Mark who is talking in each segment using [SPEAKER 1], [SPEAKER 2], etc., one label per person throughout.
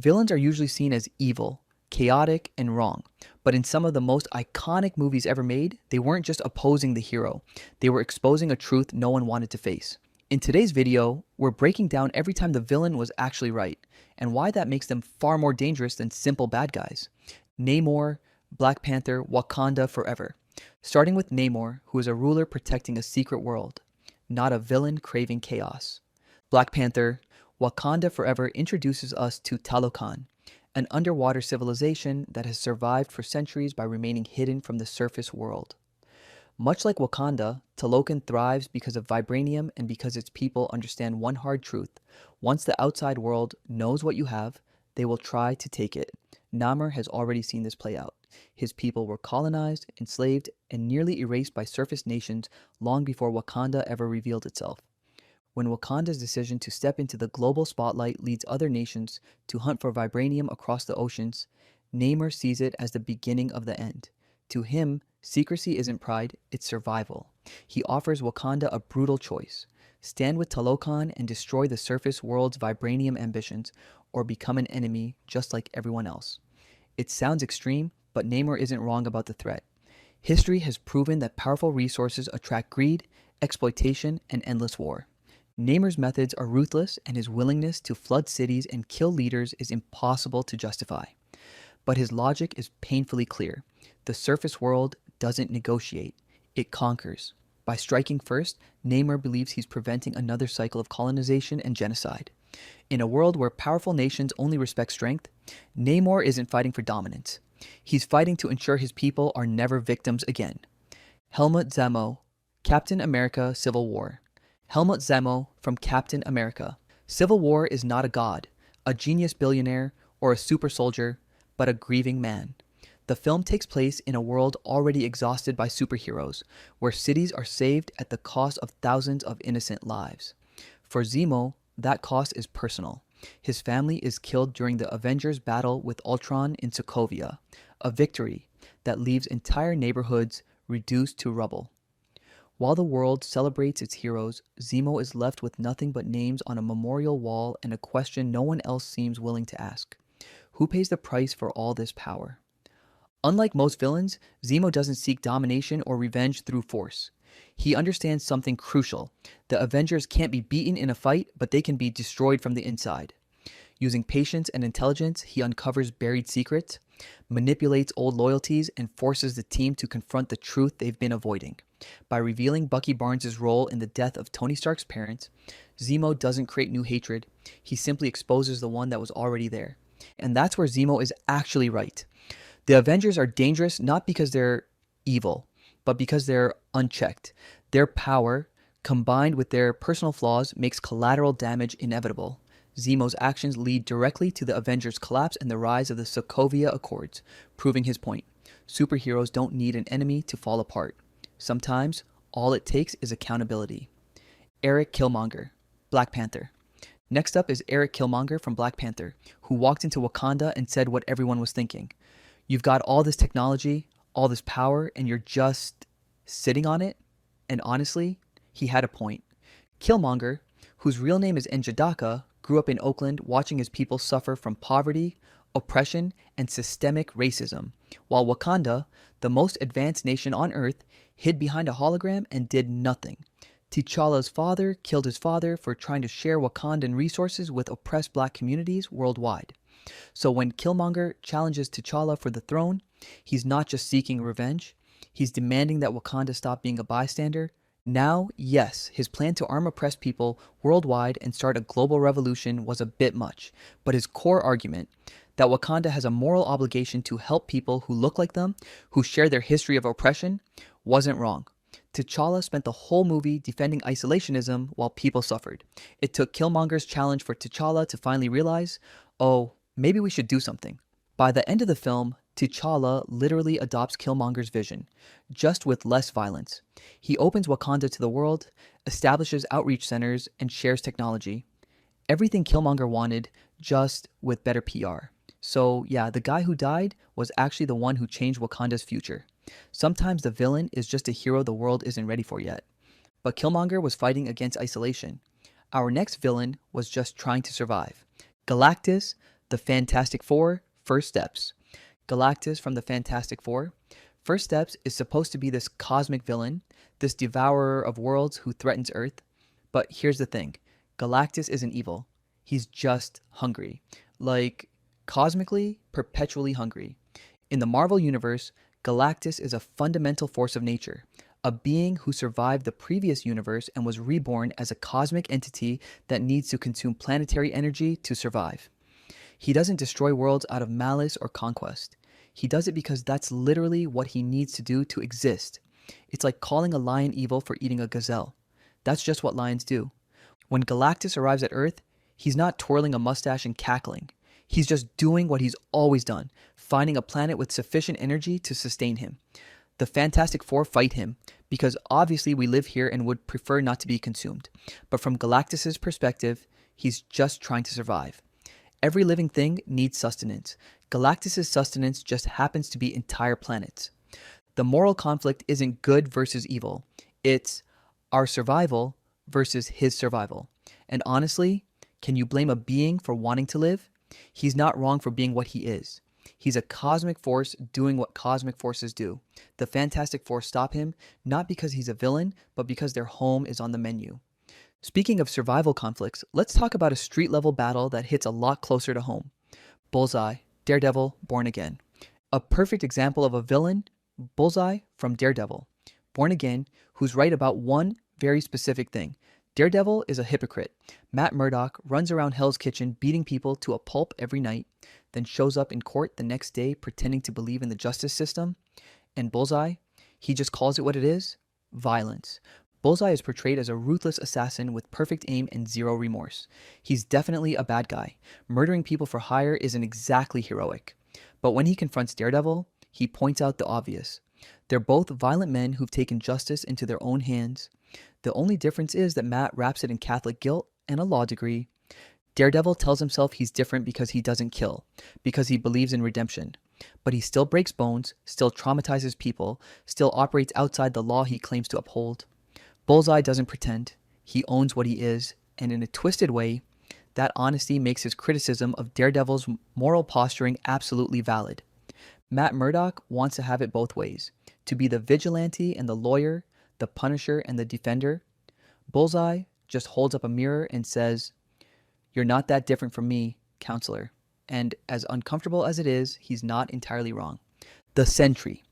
[SPEAKER 1] Villains are usually seen as evil, chaotic, and wrong, but in some of the most iconic movies ever made, they weren't just opposing the hero, they were exposing a truth no one wanted to face. In today's video, we're breaking down every time the villain was actually right, and why that makes them far more dangerous than simple bad guys. Namor, Black Panther, Wakanda forever. Starting with Namor, who is a ruler protecting a secret world, not a villain craving chaos. Black Panther, Wakanda Forever introduces us to Talokan, an underwater civilization that has survived for centuries by remaining hidden from the surface world. Much like Wakanda, Talokan thrives because of vibranium and because its people understand one hard truth. Once the outside world knows what you have, they will try to take it. Namor has already seen this play out. His people were colonized, enslaved, and nearly erased by surface nations long before Wakanda ever revealed itself. When Wakanda's decision to step into the global spotlight leads other nations to hunt for vibranium across the oceans, Namor sees it as the beginning of the end. To him, secrecy isn't pride, it's survival. He offers Wakanda a brutal choice: stand with Talokan and destroy the surface world's vibranium ambitions, or become an enemy just like everyone else. It sounds extreme, but Namor isn't wrong about the threat. History has proven that powerful resources attract greed, exploitation, and endless war. Namor's methods are ruthless, and his willingness to flood cities and kill leaders is impossible to justify. But his logic is painfully clear. The surface world doesn't negotiate, it conquers. By striking first, Namor believes he's preventing another cycle of colonization and genocide. In a world where powerful nations only respect strength, Namor isn't fighting for dominance. He's fighting to ensure his people are never victims again. Helmut Zemo, Captain America Civil War. Helmut Zemo from Captain America. Civil War is not a god, a genius billionaire, or a super soldier, but a grieving man. The film takes place in a world already exhausted by superheroes, where cities are saved at the cost of thousands of innocent lives. For Zemo, that cost is personal. His family is killed during the Avengers' battle with Ultron in Sokovia, a victory that leaves entire neighborhoods reduced to rubble. While the world celebrates its heroes, Zemo is left with nothing but names on a memorial wall and a question no one else seems willing to ask. Who pays the price for all this power? Unlike most villains, Zemo doesn't seek domination or revenge through force. He understands something crucial. The Avengers can't be beaten in a fight, but they can be destroyed from the inside. Using patience and intelligence, he uncovers buried secrets, manipulates old loyalties, and forces the team to confront the truth they've been avoiding. By revealing Bucky Barnes' role in the death of Tony Stark's parents, Zemo doesn't create new hatred, he simply exposes the one that was already there. And that's where Zemo is actually right. The Avengers are dangerous not because they're evil, but because they're unchecked. Their power, combined with their personal flaws, makes collateral damage inevitable. Zemo's actions lead directly to the Avengers' collapse and the rise of the Sokovia Accords, proving his point. Superheroes don't need an enemy to fall apart. Sometimes, all it takes is accountability. Erik Killmonger, Black Panther. Next up is Erik Killmonger from Black Panther, who walked into Wakanda and said what everyone was thinking. You've got all this technology, all this power, and you're just sitting on it? And honestly, he had a point. Killmonger, whose real name is Njadaka, grew up in Oakland watching his people suffer from poverty, oppression, and systemic racism, while Wakanda, the most advanced nation on Earth, hid behind a hologram and did nothing. T'Challa's father killed his father for trying to share Wakandan resources with oppressed black communities worldwide. So when Killmonger challenges T'Challa for the throne, he's not just seeking revenge, he's demanding that Wakanda stop being a bystander. Now, yes, his plan to arm oppressed people worldwide and start a global revolution was a bit much, but his core argument, that Wakanda has a moral obligation to help people who look like them, who share their history of oppression, wasn't wrong. T'Challa spent the whole movie defending isolationism while people suffered. It took Killmonger's challenge for T'Challa to finally realize, oh, maybe we should do something. By the end of the film, T'Challa literally adopts Killmonger's vision, just with less violence. He opens Wakanda to the world, establishes outreach centers, and shares technology. Everything Killmonger wanted, just with better PR. So yeah, the guy who died was actually the one who changed Wakanda's future. Sometimes the villain is just a hero the world isn't ready for yet. But Killmonger was fighting against isolation. Our next villain was just trying to survive. Galactus, The Fantastic Four, First Steps. Galactus from the Fantastic Four. First Steps is supposed to be this cosmic villain, this devourer of worlds who threatens Earth. But here's the thing. Galactus isn't evil. He's just hungry. Like, cosmically, perpetually hungry. In the Marvel Universe, Galactus is a fundamental force of nature, a being who survived the previous universe and was reborn as a cosmic entity that needs to consume planetary energy to survive. He doesn't destroy worlds out of malice or conquest. He does it because that's literally what he needs to do to exist. It's like calling a lion evil for eating a gazelle. That's just what lions do. When Galactus arrives at Earth, he's not twirling a mustache and cackling. He's just doing what he's always done, finding a planet with sufficient energy to sustain him. The Fantastic Four fight him, because obviously we live here and would prefer not to be consumed. But from Galactus's perspective, he's just trying to survive. Every living thing needs sustenance. Galactus's sustenance just happens to be entire planets. The moral conflict isn't good versus evil. It's our survival versus his survival. And honestly, can you blame a being for wanting to live? He's not wrong for being what he is. He's a cosmic force doing what cosmic forces do. The Fantastic Four stop him, not because he's a villain, but because their home is on the menu. Speaking of survival conflicts, let's talk about a street-level battle that hits a lot closer to home. Bullseye, Daredevil, Born Again. A perfect example of a villain, Bullseye from Daredevil. Born Again, who's right about one very specific thing. Daredevil is a hypocrite. Matt Murdock runs around Hell's Kitchen beating people to a pulp every night, then shows up in court the next day pretending to believe in the justice system. And Bullseye, he just calls it what it is, violence. Bullseye is portrayed as a ruthless assassin with perfect aim and zero remorse. He's definitely a bad guy. Murdering people for hire isn't exactly heroic. But when he confronts Daredevil, he points out the obvious. They're both violent men who've taken justice into their own hands. The only difference is that Matt wraps it in Catholic guilt and a law degree. Daredevil tells himself he's different because he doesn't kill, because he believes in redemption. But he still breaks bones, still traumatizes people, still operates outside the law he claims to uphold. Bullseye doesn't pretend. He owns what he is, and in a twisted way, that honesty makes his criticism of Daredevil's moral posturing absolutely valid. Matt Murdock wants to have it both ways, to be the vigilante and the lawyer, the punisher and the defender. Bullseye just holds up a mirror and says, "You're not that different from me, counselor." And as uncomfortable as it is, he's not entirely wrong. The Sentry,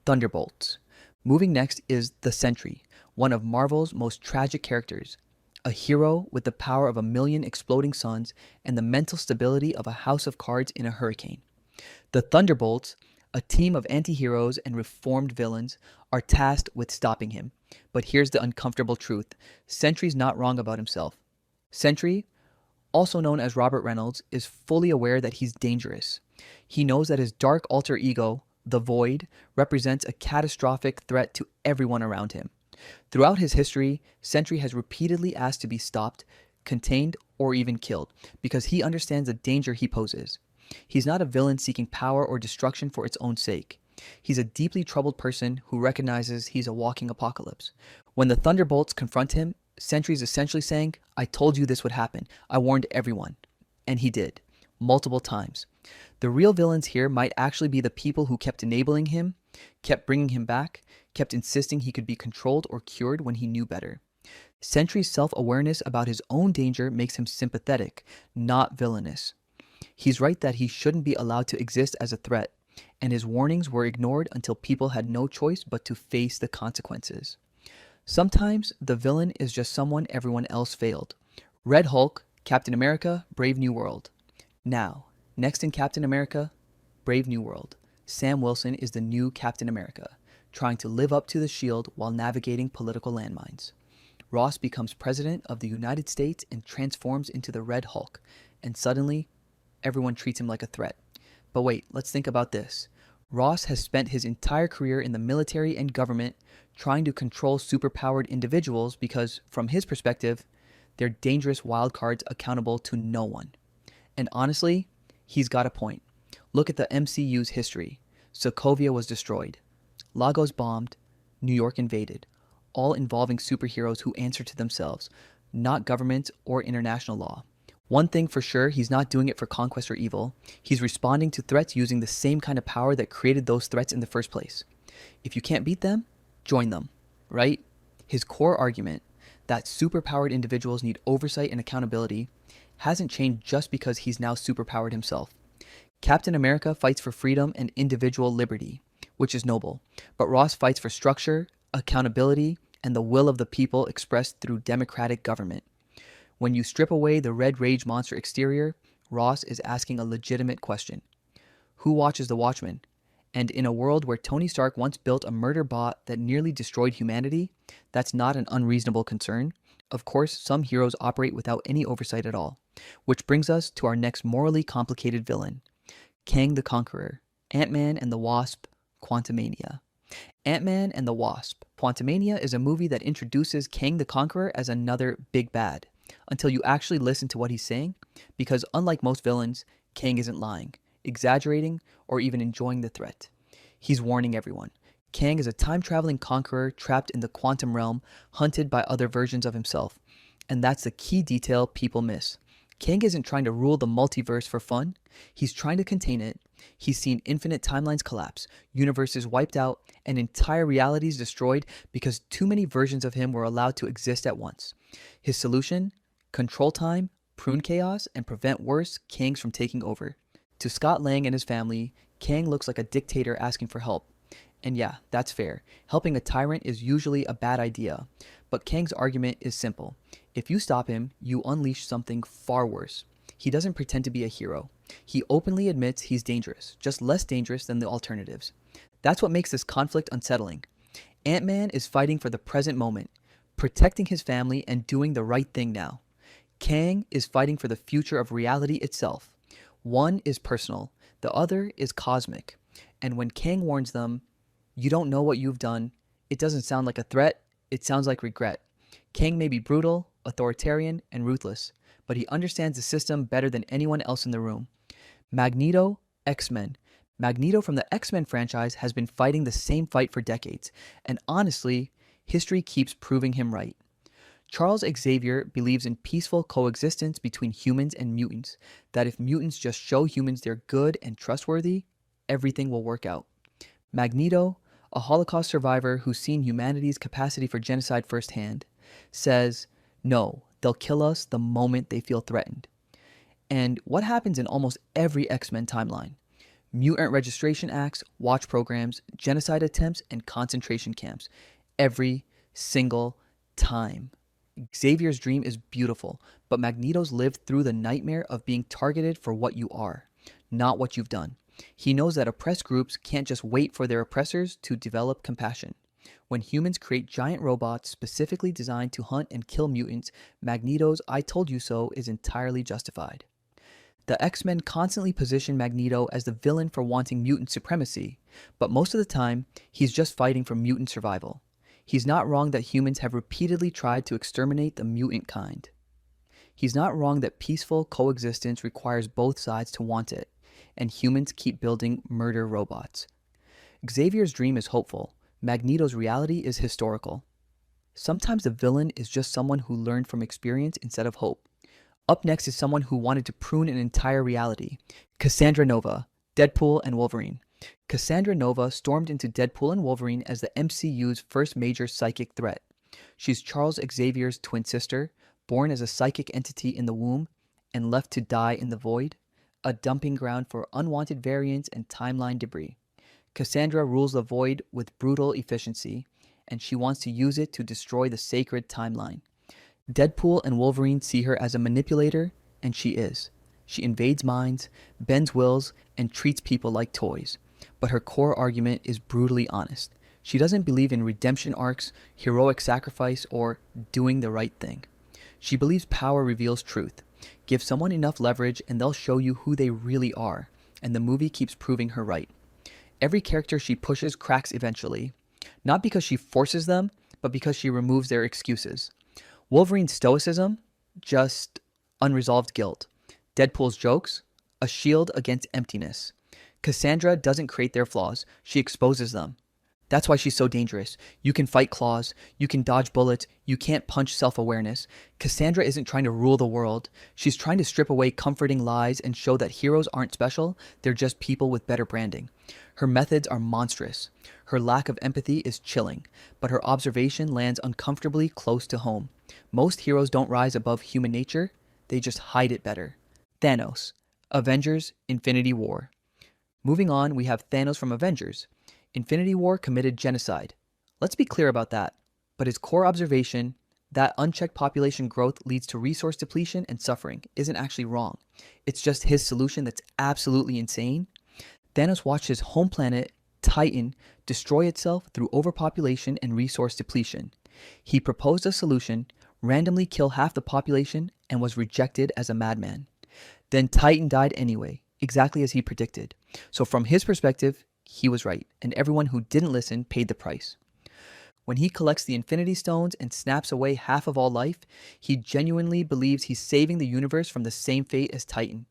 [SPEAKER 1] Thunderbolts. Moving next is the Sentry, one of Marvel's most tragic characters. A hero with the power of 1,000,000 exploding suns and the mental stability of a house of cards in a hurricane. The Thunderbolts, a team of anti-heroes and reformed villains, are tasked with stopping him. But here's the uncomfortable truth. Sentry's not wrong about himself. Sentry, also known as Robert Reynolds, is fully aware that he's dangerous. He knows that his dark alter ego, the Void, represents a catastrophic threat to everyone around him. Throughout his history, Sentry has repeatedly asked to be stopped, contained, or even killed, because he understands the danger he poses. He's not a villain seeking power or destruction for its own sake. He's a deeply troubled person who recognizes he's a walking apocalypse. When the Thunderbolts confront him, Sentry's essentially saying, "I told you this would happen. I warned everyone." And he did, multiple times. The real villains here might actually be the people who kept enabling him, kept bringing him back, kept insisting he could be controlled or cured when he knew better. Sentry's self-awareness about his own danger makes him sympathetic, not villainous. He's right that he shouldn't be allowed to exist as a threat, and his warnings were ignored until people had no choice but to face the consequences. Sometimes the villain is just someone everyone else failed. Red Hulk, Captain America, Brave New World. Now, next in Captain America, Brave New World, Sam Wilson is the new Captain America, trying to live up to the shield while navigating political landmines. Ross becomes president of the United States and transforms into the Red Hulk, and suddenly, everyone treats him like a threat. But wait, let's think about this. Ross has spent his entire career in the military and government trying to control superpowered individuals because, from his perspective, they're dangerous wildcards accountable to no one. And honestly, he's got a point. Look at the MCU's history. Sokovia was destroyed. Lagos bombed. New York invaded. All involving superheroes who answer to themselves, not government or international law. One thing for sure, he's not doing it for conquest or evil. He's responding to threats using the same kind of power that created those threats in the first place. If you can't beat them, join them, right? His core argument, that superpowered individuals need oversight and accountability, hasn't changed just because he's now superpowered himself. Captain America fights for freedom and individual liberty, which is noble, but Ross fights for structure, accountability, and the will of the people expressed through democratic government. When you strip away the red rage monster exterior, Ross is asking a legitimate question. Who watches the Watchmen? And in a world where Tony Stark once built a murder bot that nearly destroyed humanity, that's not an unreasonable concern. Of course, some heroes operate without any oversight at all. Which brings us to our next morally complicated villain, Kang the Conqueror, Ant-Man and the Wasp, Quantumania. Ant-Man and the Wasp, Quantumania is a movie that introduces Kang the Conqueror as another big bad, until you actually listen to what he's saying, because unlike most villains, Kang isn't lying, exaggerating, or even enjoying the threat. He's warning everyone. Kang is a time-traveling conqueror trapped in the quantum realm, hunted by other versions of himself. And that's the key detail people miss. Kang isn't trying to rule the multiverse for fun. He's trying to contain it. He's seen infinite timelines collapse, universes wiped out, and entire realities destroyed because too many versions of him were allowed to exist at once. His solution? Control time, prune chaos, and prevent worse Kangs from taking over. To Scott Lang and his family, Kang looks like a dictator asking for help. And yeah, that's fair. Helping a tyrant is usually a bad idea. But Kang's argument is simple. If you stop him, you unleash something far worse. He doesn't pretend to be a hero. He openly admits he's dangerous, just less dangerous than the alternatives. That's what makes this conflict unsettling. Ant-Man is fighting for the present moment, protecting his family and doing the right thing now. Kang is fighting for the future of reality itself. One is personal, the other is cosmic. And when Kang warns them, you don't know what you've done, it doesn't sound like a threat, it sounds like regret. Kang may be brutal, authoritarian, and ruthless, but he understands the system better than anyone else in the room. Magneto, X-Men. Magneto from the X-Men franchise has been fighting the same fight for decades, and honestly, history keeps proving him right. Charles Xavier believes in peaceful coexistence between humans and mutants, that if mutants just show humans they're good and trustworthy, everything will work out. Magneto, a Holocaust survivor who's seen humanity's capacity for genocide firsthand, says, no, they'll kill us the moment they feel threatened. And what happens in almost every X-Men timeline? Mutant registration acts, watch programs, genocide attempts, and concentration camps. Every single time. Xavier's dream is beautiful, but Magneto's lived through the nightmare of being targeted for what you are, not what you've done. He knows that oppressed groups can't just wait for their oppressors to develop compassion. When humans create giant robots specifically designed to hunt and kill mutants, Magneto's "I told you so" is entirely justified. The X-Men constantly position Magneto as the villain for wanting mutant supremacy, but most of the time, he's just fighting for mutant survival. He's not wrong that humans have repeatedly tried to exterminate the mutant kind. He's not wrong that peaceful coexistence requires both sides to want it, and humans keep building murder robots. Xavier's dream is hopeful. Magneto's reality is historical. Sometimes the villain is just someone who learned from experience instead of hope. Up next is someone who wanted to prune an entire reality. Cassandra Nova, Deadpool and Wolverine. Cassandra Nova stormed into Deadpool and Wolverine as the MCU's first major psychic threat. She's Charles Xavier's twin sister, born as a psychic entity in the womb and left to die in the void, a dumping ground for unwanted variants and timeline debris. Cassandra rules the void with brutal efficiency, and she wants to use it to destroy the sacred timeline. Deadpool and Wolverine see her as a manipulator, and she is. She invades minds, bends wills, and treats people like toys. But her core argument is brutally honest. She doesn't believe in redemption arcs, heroic sacrifice, or doing the right thing. She believes power reveals truth. Give someone enough leverage and they'll show you who they really are, and the movie keeps proving her right. Every character she pushes cracks eventually, not because she forces them, but because she removes their excuses. Wolverine's stoicism? Just unresolved guilt. Deadpool's jokes? A shield against emptiness. Cassandra doesn't create their flaws, she exposes them. That's why she's so dangerous. You can fight claws, you can dodge bullets, you can't punch self-awareness. Cassandra isn't trying to rule the world. She's trying to strip away comforting lies and show that heroes aren't special, they're just people with better branding. Her methods are monstrous. Her lack of empathy is chilling, but her observation lands uncomfortably close to home. Most heroes don't rise above human nature, they just hide it better. Thanos, Avengers, Infinity War. Moving on, we have Thanos from Avengers. Infinity War committed genocide. Let's be clear about that. But his core observation, that unchecked population growth leads to resource depletion and suffering, isn't actually wrong. It's just his solution that's absolutely insane. Thanos watched his home planet, Titan, destroy itself through overpopulation and resource depletion. He proposed a solution, randomly kill half the population, and was rejected as a madman. Then Titan died anyway, exactly as he predicted. So from his perspective, he was right, and everyone who didn't listen paid the price. When he collects the Infinity Stones and snaps away half of all life, he genuinely believes he's saving the universe from the same fate as Titan.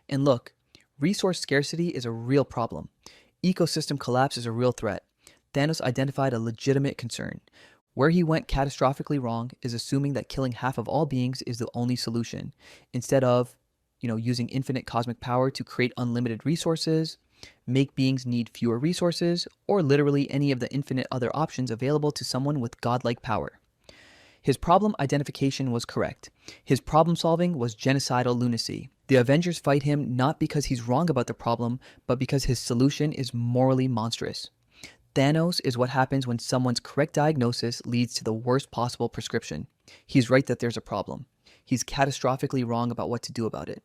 [SPEAKER 1] And look, resource scarcity is a real problem. Ecosystem collapse is a real threat. Thanos identified a legitimate concern. Where he went catastrophically wrong is assuming that killing half of all beings is the only solution, instead of, using infinite cosmic power to create unlimited resources, make beings need fewer resources, or literally any of the infinite other options available to someone with godlike power. His problem identification was correct. His problem solving was genocidal lunacy. The Avengers fight him not because he's wrong about the problem, but because his solution is morally monstrous. Thanos is what happens when someone's correct diagnosis leads to the worst possible prescription. He's right that there's a problem. He's catastrophically wrong about what to do about it.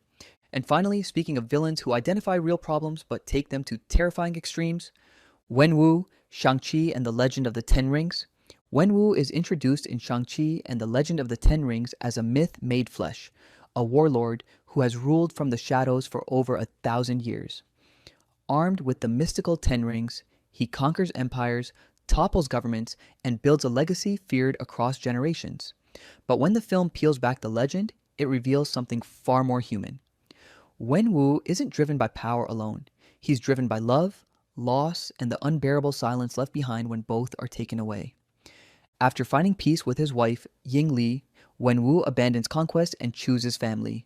[SPEAKER 1] And finally, speaking of villains who identify real problems but take them to terrifying extremes, Wenwu, Shang-Chi and the Legend of the Ten Rings. Wenwu is introduced in Shang-Chi and the Legend of the Ten Rings as a myth made flesh, a warlord who has ruled from the shadows for over 1,000 years. Armed with the mystical Ten Rings, he conquers empires, topples governments, and builds a legacy feared across generations. But when the film peels back the legend, it reveals something far more human. Wenwu isn't driven by power alone. He's driven by love, loss, and the unbearable silence left behind when both are taken away. After finding peace with his wife, Ying Li, Wenwu abandons conquest and chooses family.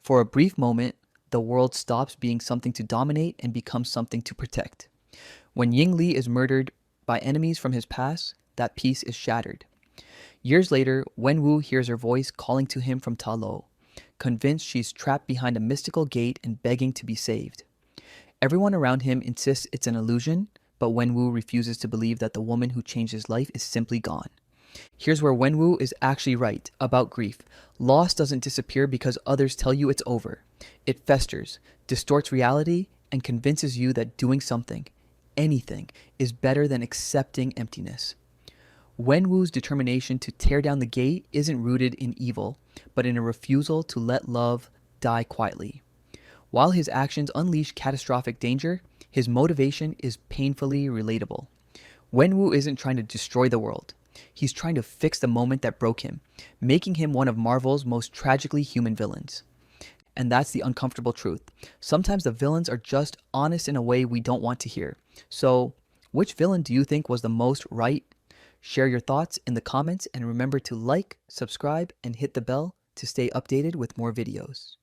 [SPEAKER 1] For a brief moment, the world stops being something to dominate and becomes something to protect. When Ying Li is murdered by enemies from his past, that peace is shattered. Years later, Wenwu hears her voice calling to him from Ta Lo, convinced she's trapped behind a mystical gate and begging to be saved. Everyone around him insists it's an illusion, but Wenwu refuses to believe that the woman who changed his life is simply gone. Here's where Wenwu is actually right about grief. Loss doesn't disappear because others tell you it's over. It festers, distorts reality, and convinces you that doing something, anything, is better than accepting emptiness. Wenwu's determination to tear down the gate isn't rooted in evil, but in a refusal to let love die quietly. While his actions unleash catastrophic danger, his motivation is painfully relatable. Wenwu isn't trying to destroy the world. He's trying to fix the moment that broke him, making him one of Marvel's most tragically human villains. And that's the uncomfortable truth. Sometimes the villains are just honest in a way we don't want to hear. So, which villain do you think was the most right? Share your thoughts in the comments and remember to like, subscribe, and hit the bell to stay updated with more videos.